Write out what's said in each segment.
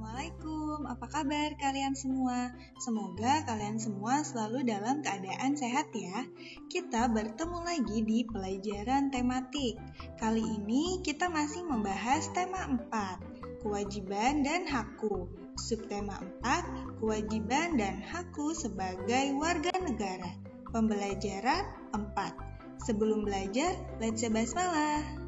Assalamualaikum, apa kabar kalian semua? Semoga kalian semua selalu dalam keadaan sehat ya. Kita bertemu lagi di pelajaran tematik. Kali ini kita masih membahas tema 4, kewajiban dan hakku. Subtema 4, kewajiban dan hakku sebagai warga negara. Pembelajaran 4. Sebelum belajar, let's basmalah.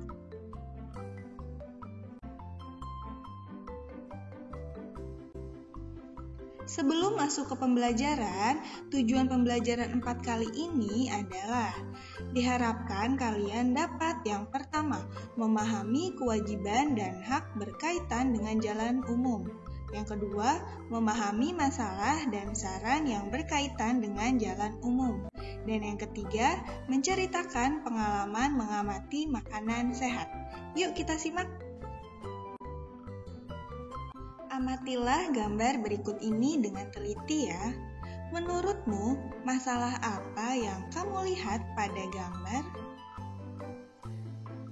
Sebelum masuk ke pembelajaran, tujuan pembelajaran 4 kali ini adalah diharapkan kalian dapat yang pertama, memahami kewajiban dan hak berkaitan dengan jalan umum. Yang kedua, memahami masalah dan saran yang berkaitan dengan jalan umum. Dan yang ketiga, menceritakan pengalaman mengamati makanan sehat. Yuk kita simak. Amatilah gambar berikut ini dengan teliti ya. Menurutmu, masalah apa yang kamu lihat pada gambar?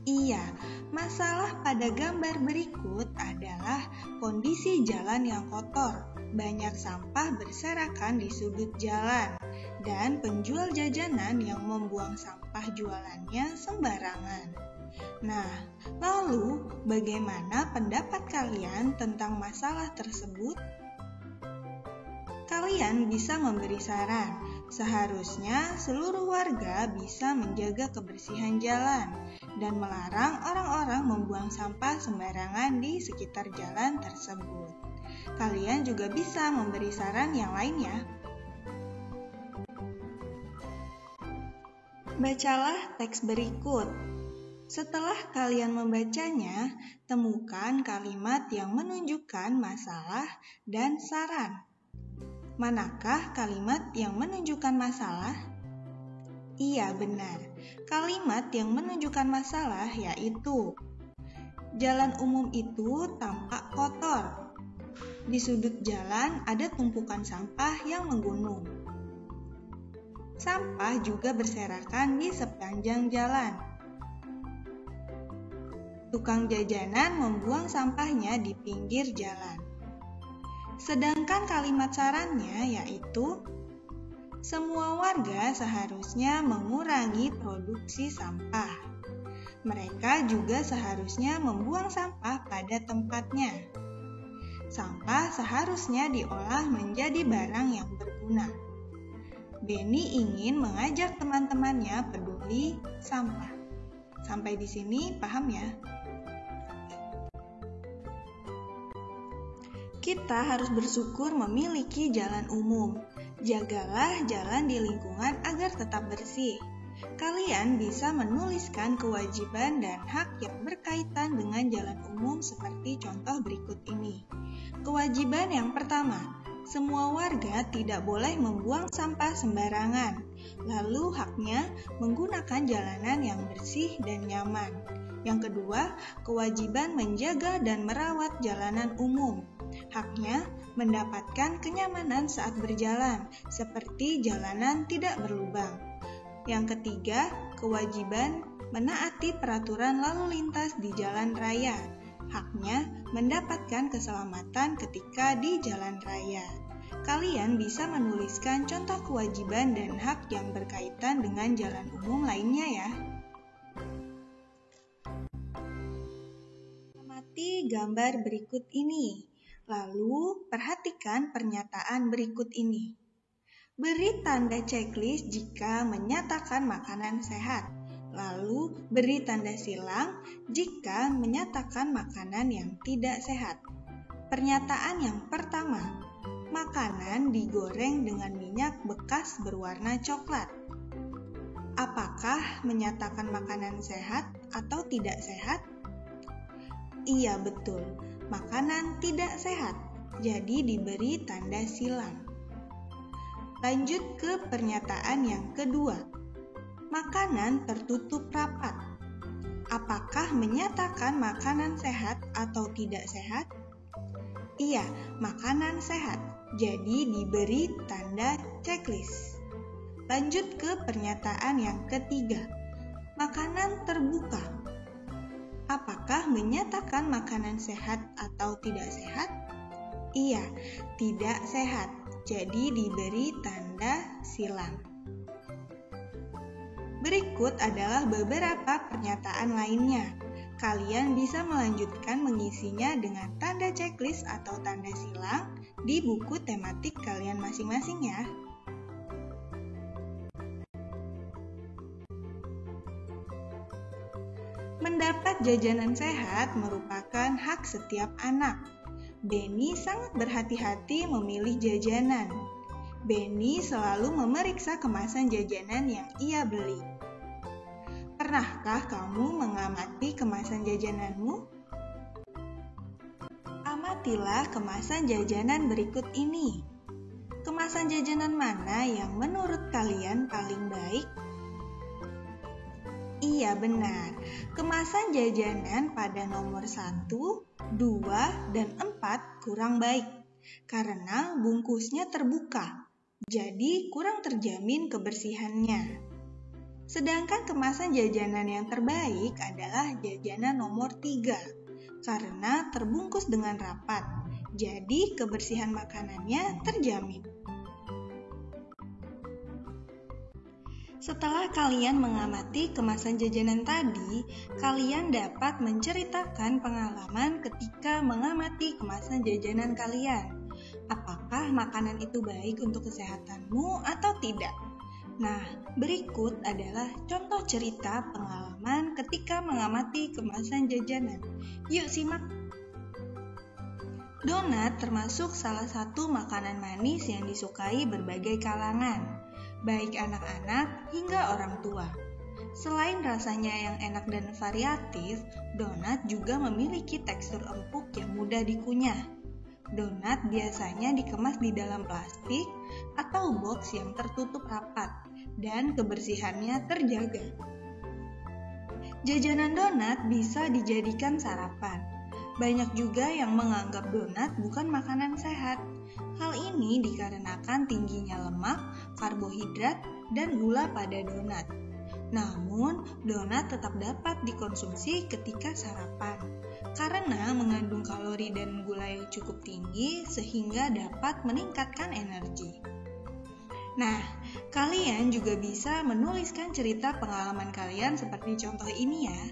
Iya, masalah pada gambar berikut adalah kondisi jalan yang kotor, banyak sampah berserakan di sudut jalan, dan penjual jajanan yang membuang sampah jualannya sembarangan. Nah, lalu bagaimana pendapat kalian tentang masalah tersebut? Kalian bisa memberi saran. Seharusnya seluruh warga bisa menjaga kebersihan jalan dan melarang orang-orang membuang sampah sembarangan di sekitar jalan tersebut. Kalian juga bisa memberi saran yang lain ya. Bacalah teks berikut. Setelah kalian membacanya, temukan kalimat yang menunjukkan masalah dan saran. Manakah kalimat yang menunjukkan masalah? Iya, benar. Kalimat yang menunjukkan masalah yaitu jalan umum itu tampak kotor. Di sudut jalan ada tumpukan sampah yang menggunung. Sampah juga berserakan di sepanjang jalan. Tukang jajanan membuang sampahnya di pinggir jalan. Sedangkan kalimat sarannya yaitu, semua warga seharusnya mengurangi produksi sampah. Mereka juga seharusnya membuang sampah pada tempatnya. Sampah seharusnya diolah menjadi barang yang berguna. Benny ingin mengajak teman-temannya peduli sampah. Sampai di sini paham ya? Kita harus bersyukur memiliki jalan umum. Jagalah jalan di lingkungan agar tetap bersih. Kalian bisa menuliskan kewajiban dan hak yang berkaitan dengan jalan umum seperti contoh berikut ini. Kewajiban yang pertama, semua warga tidak boleh membuang sampah sembarangan. Lalu haknya menggunakan jalanan yang bersih dan nyaman. Yang kedua, kewajiban menjaga dan merawat jalanan umum. Haknya mendapatkan kenyamanan saat berjalan, seperti jalanan tidak berlubang. Yang ketiga, kewajiban menaati peraturan lalu lintas di jalan raya. Haknya mendapatkan keselamatan ketika di jalan raya. Kalian bisa menuliskan contoh kewajiban dan hak yang berkaitan dengan jalan umum lainnya ya. Amati gambar berikut ini. Lalu, perhatikan pernyataan berikut ini. Beri tanda checklist jika menyatakan makanan sehat. Lalu, beri tanda silang jika menyatakan makanan yang tidak sehat. Pernyataan yang pertama, makanan digoreng dengan minyak bekas berwarna coklat. Apakah menyatakan makanan sehat atau tidak sehat? Iya, betul. Makanan tidak sehat, jadi diberi tanda silang. Lanjut ke pernyataan yang kedua. Makanan tertutup rapat. Apakah menyatakan makanan sehat atau tidak sehat? Iya, makanan sehat, jadi diberi tanda checklist. Lanjut ke pernyataan yang ketiga. Makanan terbuka. Apakah menyatakan makanan sehat atau tidak sehat? Iya, tidak sehat. Jadi diberi tanda silang. Berikut adalah beberapa pernyataan lainnya. Kalian bisa melanjutkan mengisinya dengan tanda checklist atau tanda silang di buku tematik kalian masing-masing ya. Mendapat jajanan sehat merupakan hak setiap anak. Benny sangat berhati-hati memilih jajanan. Benny selalu memeriksa kemasan jajanan yang ia beli. Pernahkah kamu mengamati kemasan jajananmu? Amatilah kemasan jajanan berikut ini. Kemasan jajanan mana yang menurut kalian paling baik? Iya benar, kemasan jajanan pada nomor 1, 2, dan 4 kurang baik karena bungkusnya terbuka, jadi kurang terjamin kebersihannya. Sedangkan kemasan jajanan yang terbaik adalah jajanan nomor 3 karena terbungkus dengan rapat, jadi kebersihan makanannya terjamin. Setelah kalian mengamati kemasan jajanan tadi, kalian dapat menceritakan pengalaman ketika mengamati kemasan jajanan kalian. Apakah makanan itu baik untuk kesehatanmu atau tidak? Nah, berikut adalah contoh cerita pengalaman ketika mengamati kemasan jajanan. Yuk simak! Donat termasuk salah satu makanan manis yang disukai berbagai kalangan, baik anak-anak hingga orang tua. Selain rasanya yang enak dan variatif, donat juga memiliki tekstur empuk yang mudah dikunyah. Donat biasanya dikemas di dalam plastik atau box yang tertutup rapat dan kebersihannya terjaga. Jajanan donat bisa dijadikan sarapan. Banyak juga yang menganggap donat bukan makanan sehat. Hal ini dikarenakan tingginya lemak, karbohidrat, dan gula pada donat. Namun, donat tetap dapat dikonsumsi ketika sarapan karena mengandung kalori dan gula yang cukup tinggi sehingga dapat meningkatkan energi. Nah, kalian juga bisa menuliskan cerita pengalaman kalian seperti contoh ini ya.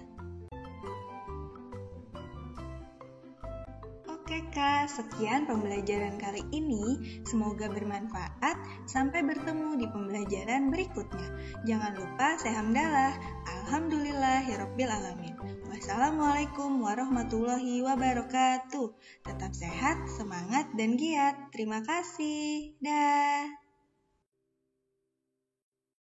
Oke Kak, sekian pembelajaran kali ini. Semoga bermanfaat. Sampai bertemu di pembelajaran berikutnya. Jangan lupa say hamdalah. Alhamdulillahirabbil alamin. Wassalamualaikum warahmatullahi wabarakatuh. Tetap sehat, semangat, dan giat. Terima kasih. Dah.